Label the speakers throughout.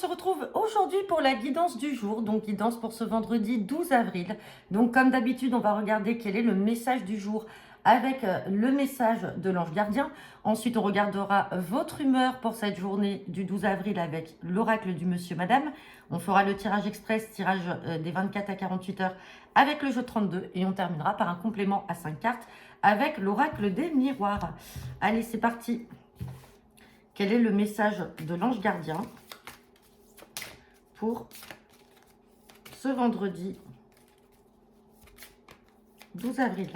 Speaker 1: se retrouve aujourd'hui pour la guidance du jour, donc guidance pour ce vendredi 12 avril. Donc comme d'habitude, on va regarder quel est le message du jour avec le message de l'ange gardien. Ensuite, on regardera votre humeur pour cette journée du 12 avril avec l'oracle du monsieur madame. On fera le tirage express, tirage des 24 à 48 heures avec le jeu 32 et on terminera par un complément à 5 cartes avec l'oracle des miroirs. Allez, c'est parti. Quel est le message de l'ange gardien pour ce vendredi 12 avril?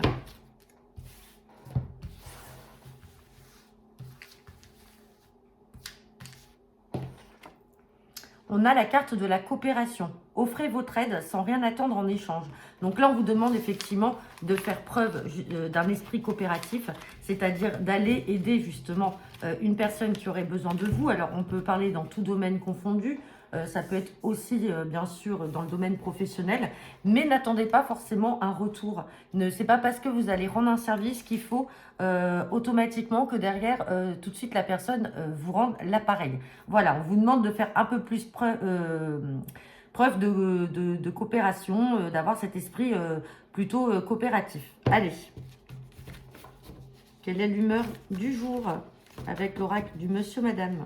Speaker 1: On a la carte de la coopération. Offrez votre aide sans rien attendre en échange. Donc là, on vous demande effectivement de faire preuve d'un esprit coopératif, c'est-à-dire d'aller aider justement une personne qui aurait besoin de vous. Alors, on peut parler dans tout domaine confondu. Ça peut être aussi, bien sûr, dans le domaine professionnel. Mais n'attendez pas forcément un retour. C'est pas parce que vous allez rendre un service qu'il faut automatiquement que derrière, tout de suite, la personne vous rende l'appareil. Voilà, on vous demande de faire un peu plus preuve de coopération, d'avoir cet esprit plutôt coopératif. Allez, quelle est l'humeur du jour avec l'oracle du monsieur madame?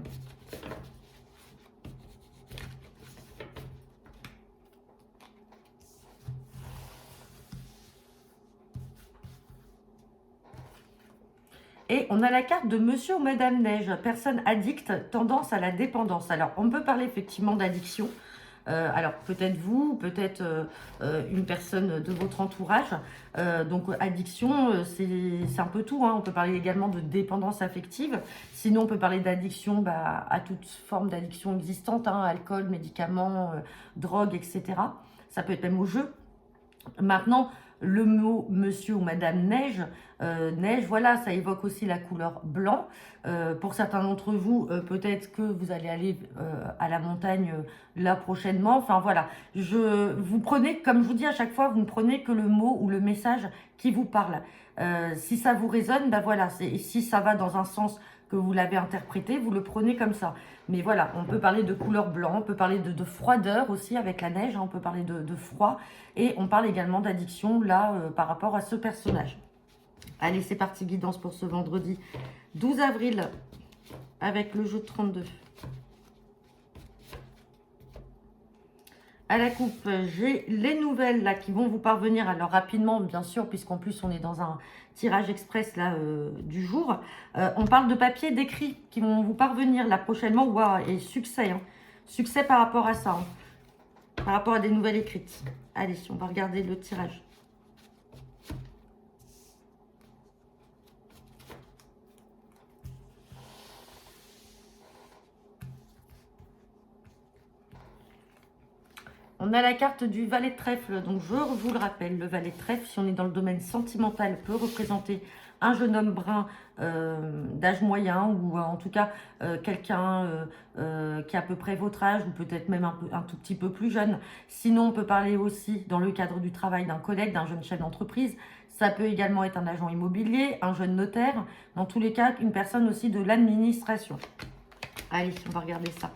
Speaker 1: Et on a la carte de monsieur ou madame neige, personne addicte, tendance à la dépendance. Alors, on peut parler effectivement d'addiction. Alors, peut-être vous, peut-être une personne de votre entourage. Donc, addiction, c'est un peu tout, hein. On peut parler également de dépendance affective. Sinon, on peut parler d'addiction à toute forme d'addiction existante, hein, alcool, médicaments, drogue, etc. Ça peut être même au jeu. Maintenant, le mot monsieur ou madame neige, neige, voilà, ça évoque aussi la couleur blanc. Pour certains d'entre vous, peut-être que vous allez aller à la montagne là prochainement. Enfin voilà, vous prenez, comme je vous dis à chaque fois, vous ne prenez que le mot ou le message qui vous parle. Si ça vous résonne, ben voilà, si ça va dans un sens que vous l'avez interprété, vous le prenez comme ça. Mais voilà, on peut parler de couleur blanc, on peut parler de froideur aussi avec la neige, hein, on peut parler de froid. Et on parle également d'addiction, là, par rapport à ce personnage. Allez, c'est parti, guidance pour ce vendredi 12 avril avec le jeu de 32. À la coupe, j'ai les nouvelles là qui vont vous parvenir, alors rapidement bien sûr, puisqu'en plus on est dans un tirage express là du jour. On parle de papier, d'écrits qui vont vous parvenir là prochainement. Waouh, et succès, hein. Succès par rapport à ça, hein. Par rapport à des nouvelles écrites. Allez, on va regarder le tirage. On a la carte du valet de trèfle, donc je vous le rappelle, le valet de trèfle, si on est dans le domaine sentimental, peut représenter un jeune homme brun d'âge moyen ou en tout cas quelqu'un qui a à peu près votre âge ou peut-être même un tout petit peu plus jeune. Sinon, on peut parler aussi dans le cadre du travail d'un collègue, d'un jeune chef d'entreprise. Ça peut également être un agent immobilier, un jeune notaire. Dans tous les cas, une personne aussi de l'administration. Allez, on va regarder ça.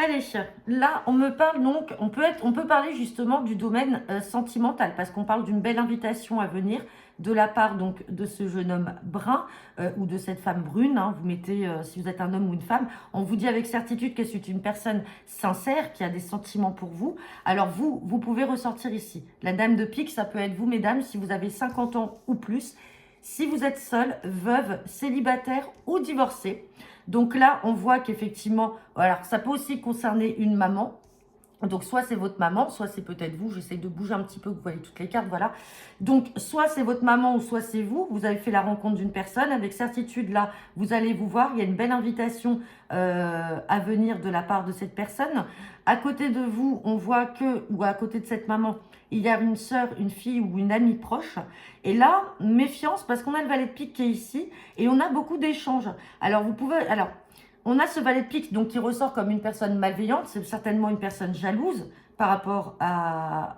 Speaker 1: Allez, là, on me parle donc, on peut parler justement du domaine sentimental, parce qu'on parle d'une belle invitation à venir de la part donc de ce jeune homme brun ou de cette femme brune, hein. Vous mettez, si vous êtes un homme ou une femme, on vous dit avec certitude que c'est une personne sincère, qui a des sentiments pour vous. Alors vous pouvez ressortir ici. La dame de pique, ça peut être vous, mesdames, si vous avez 50 ans ou plus. Si vous êtes seule, veuve, célibataire ou divorcée. Donc là, on voit qu'effectivement, alors ça peut aussi concerner une maman. Donc, soit c'est votre maman, soit c'est peut-être vous. J'essaie de bouger un petit peu, que vous voyez toutes les cartes, voilà. Donc, soit c'est votre maman ou soit c'est vous. Vous avez fait la rencontre d'une personne. Avec certitude, là, vous allez vous voir. Il y a une belle invitation à venir de la part de cette personne. À côté de vous, on voit que, ou à côté de cette maman, il y a une sœur, une fille ou une amie proche. Et là, méfiance, parce qu'on a le valet de pique qui est ici. Et on a beaucoup d'échanges. Alors, vous pouvez... Alors, on a ce valet de pique donc, qui ressort comme une personne malveillante, c'est certainement une personne jalouse par rapport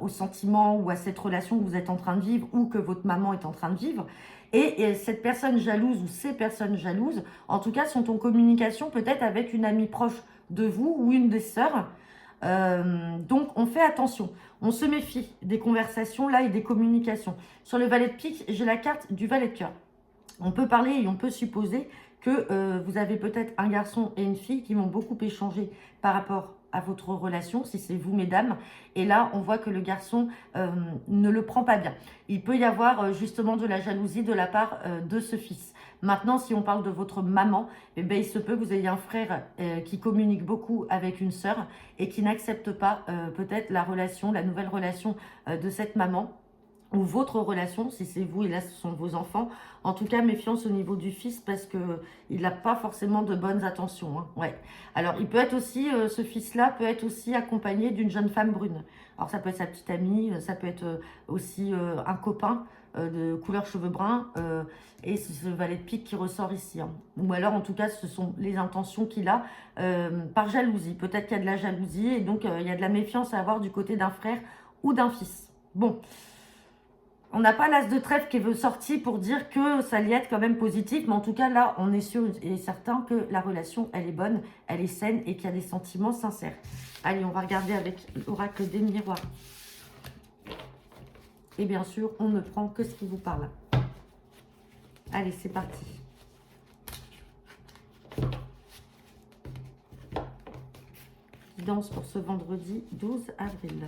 Speaker 1: aux sentiments ou à cette relation que vous êtes en train de vivre ou que votre maman est en train de vivre. Et cette personne jalouse ou ces personnes jalouses, en tout cas, sont en communication peut-être avec une amie proche de vous ou une des sœurs. Donc, on fait attention. On se méfie des conversations là et des communications. Sur le valet de pique, j'ai la carte du valet de cœur. On peut parler et on peut supposer que vous avez peut-être un garçon et une fille qui vont beaucoup échanger par rapport à votre relation, si c'est vous, mesdames. Et là, on voit que le garçon ne le prend pas bien. Il peut y avoir justement de la jalousie de la part de ce fils. Maintenant, si on parle de votre maman, eh bien, il se peut que vous ayez un frère qui communique beaucoup avec une sœur et qui n'accepte pas peut-être la relation, la nouvelle relation de cette maman, ou votre relation, si c'est vous et là ce sont vos enfants. En tout cas, méfiance au niveau du fils parce qu'il n'a pas forcément de bonnes intentions. Hein. Ouais. Alors, il peut être aussi, ce fils-là peut être aussi accompagné d'une jeune femme brune. Alors, ça peut être sa petite amie, ça peut être aussi un copain de couleur cheveux bruns. Et c'est ce valet de pique qui ressort ici. Hein. Ou alors, en tout cas, ce sont les intentions qu'il a par jalousie. Peut-être qu'il y a de la jalousie et donc il y a de la méfiance à avoir du côté d'un frère ou d'un fils. Bon. On n'a pas l'as de trèfle qui veut sortir pour dire que ça allait être quand même positif, mais en tout cas, là, on est sûr et certain que la relation, elle est bonne, elle est saine et qu'il y a des sentiments sincères. Allez, on va regarder avec l'oracle des miroirs. Et bien sûr, on ne prend que ce qui vous parle. Allez, c'est parti. Guidance pour ce vendredi 12 avril.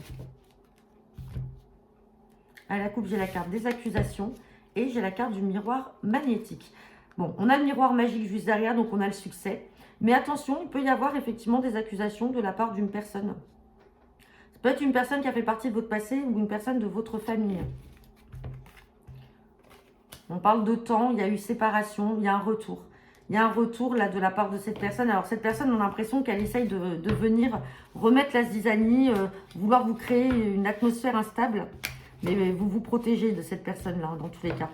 Speaker 1: À la coupe, j'ai la carte des accusations et j'ai la carte du miroir magnétique. Bon, on a le miroir magique juste derrière, donc on a le succès. Mais attention, il peut y avoir effectivement des accusations de la part d'une personne. Ça peut être une personne qui a fait partie de votre passé ou une personne de votre famille. On parle de temps, il y a eu séparation, il y a un retour. Il y a un retour là de la part de cette personne. Alors cette personne, on a l'impression qu'elle essaye de venir remettre la zizanie, vouloir vous créer une atmosphère instable. Mais vous vous protégez de cette personne-là, dans tous les cas.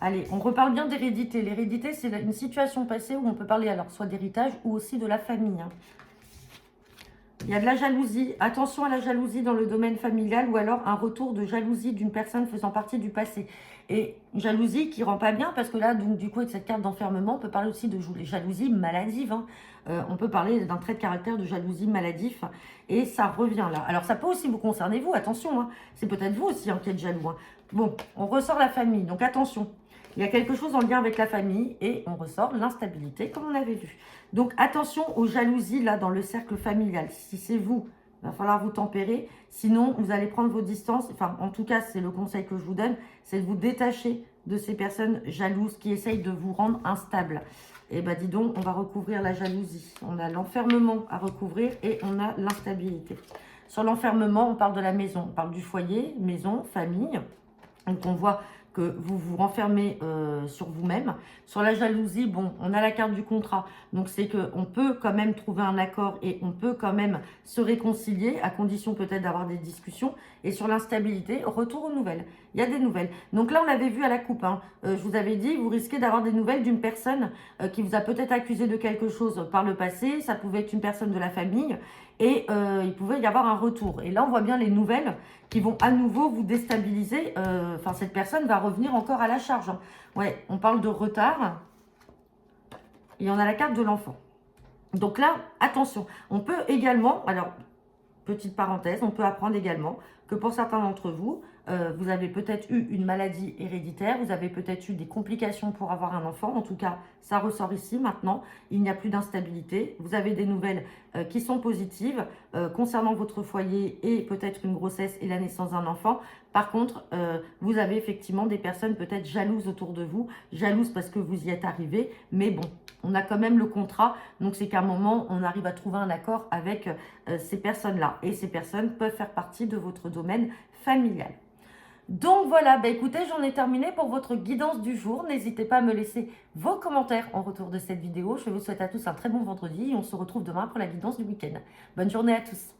Speaker 1: Allez, on reparle bien d'hérédité. L'hérédité, c'est une situation passée où on peut parler alors soit d'héritage ou aussi de la famille. Hein. Il y a de la jalousie. Attention à la jalousie dans le domaine familial ou alors un retour de jalousie d'une personne faisant partie du passé. Et jalousie qui rend pas bien parce que là, donc, du coup, avec cette carte d'enfermement, on peut parler aussi de jalousie maladive. Hein. On peut parler d'un trait de caractère de jalousie maladif et ça revient là. Alors, ça peut aussi vous concerner vous, attention. Hein. C'est peut-être vous aussi qui êtes jaloux. Hein. Bon, on ressort la famille, donc attention. Il y a quelque chose en lien avec la famille et on ressort l'instabilité comme on avait vu. Donc attention aux jalousies là dans le cercle familial. Si c'est vous, il va falloir vous tempérer. Sinon, vous allez prendre vos distances. Enfin, en tout cas, c'est le conseil que je vous donne. C'est de vous détacher de ces personnes jalouses qui essayent de vous rendre instable. Et bien, dis donc, on va recouvrir la jalousie. On a l'enfermement à recouvrir et on a l'instabilité. Sur l'enfermement, on parle de la maison. On parle du foyer, maison, famille. Donc, on voit que vous vous renfermez sur vous-même. Sur la jalousie, bon, on a la carte du contrat. Donc, c'est qu'on peut quand même trouver un accord et on peut quand même se réconcilier, à condition peut-être d'avoir des discussions. Et sur l'instabilité, retour aux nouvelles. Il y a des nouvelles. Donc là, on l'avait vu à la coupe. Hein. Je vous avais dit, vous risquez d'avoir des nouvelles d'une personne qui vous a peut-être accusé de quelque chose par le passé. Ça pouvait être une personne de la famille. Et il pouvait y avoir un retour. Et là, on voit bien les nouvelles qui vont à nouveau vous déstabiliser. Enfin, cette personne va revenir encore à la charge. Hein. Ouais, on parle de retard. Et on a la carte de l'enfant. Donc là, attention. On peut également, alors, petite parenthèse, on peut apprendre également que pour certains d'entre vous, vous avez peut-être eu une maladie héréditaire, vous avez peut-être eu des complications pour avoir un enfant. En tout cas, ça ressort ici maintenant. Il n'y a plus d'instabilité. Vous avez des nouvelles qui sont positives concernant votre foyer et peut-être une grossesse et la naissance d'un enfant. Par contre, vous avez effectivement des personnes peut-être jalouses autour de vous, jalouses parce que vous y êtes arrivé, mais bon, on a quand même le contrat, donc c'est qu'à un moment, on arrive à trouver un accord avec ces personnes-là. Et ces personnes peuvent faire partie de votre domaine familial. Donc voilà, bah écoutez, j'en ai terminé pour votre guidance du jour. N'hésitez pas à me laisser vos commentaires en retour de cette vidéo. Je vous souhaite à tous un très bon vendredi et on se retrouve demain pour la guidance du week-end. Bonne journée à tous.